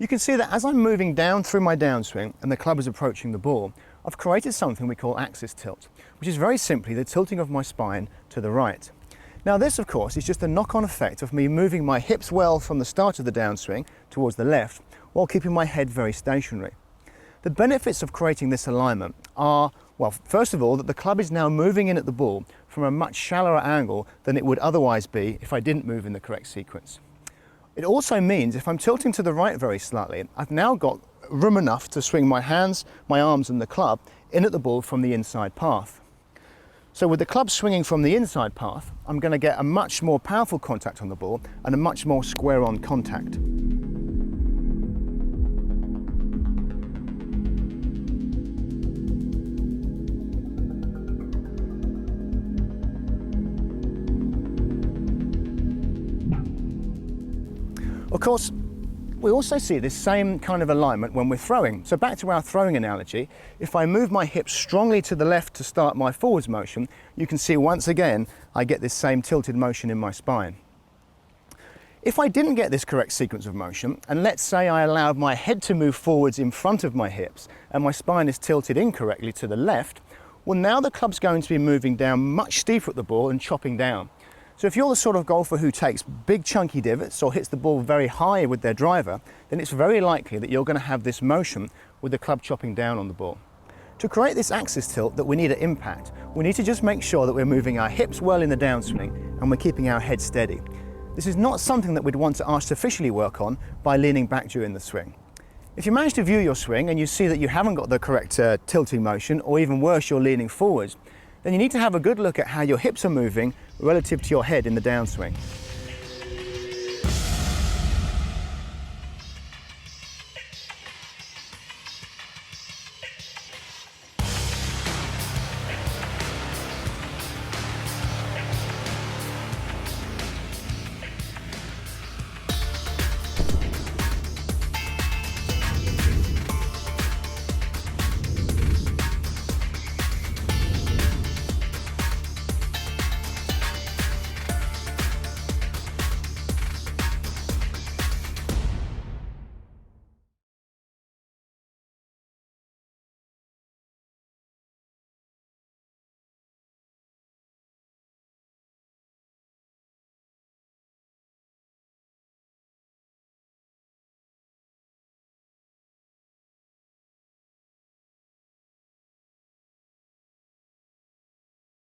You can see that as I'm moving down through my downswing and the club is approaching the ball, I've created something we call axis tilt, which is very simply the tilting of my spine to the right. Now this, of course, is just a knock-on effect of me moving my hips well from the start of the downswing towards the left, while keeping my head very stationary. The benefits of creating this alignment are, well, first of all, that the club is now moving in at the ball from a much shallower angle than it would otherwise be if I didn't move in the correct sequence. It also means if I'm tilting to the right very slightly, I've now got room enough to swing my hands, my arms and the club in at the ball from the inside path. So with the club swinging from the inside path, I'm going to get a much more powerful contact on the ball and a much more square-on contact. Of course, we also see this same kind of alignment when we're throwing. So back to our throwing analogy, if I move my hips strongly to the left to start my forwards motion, you can see once again I get this same tilted motion in my spine. If I didn't get this correct sequence of motion, and let's say I allowed my head to move forwards in front of my hips and my spine is tilted incorrectly to the left, well, now the club's going to be moving down much steeper at the ball and chopping down. So if you're the sort of golfer who takes big chunky divots or hits the ball very high with their driver, then it's very likely that you're going to have this motion with the club chopping down on the ball. To create this axis tilt that we need at impact, we need to just make sure that we're moving our hips well in the downswing and we're keeping our head steady. This is not something that we'd want to artificially work on by leaning back during the swing. If you manage to view your swing and you see that you haven't got the correct tilting motion, or even worse, you're leaning forwards, then you need to have a good look at how your hips are moving relative to your head in the downswing.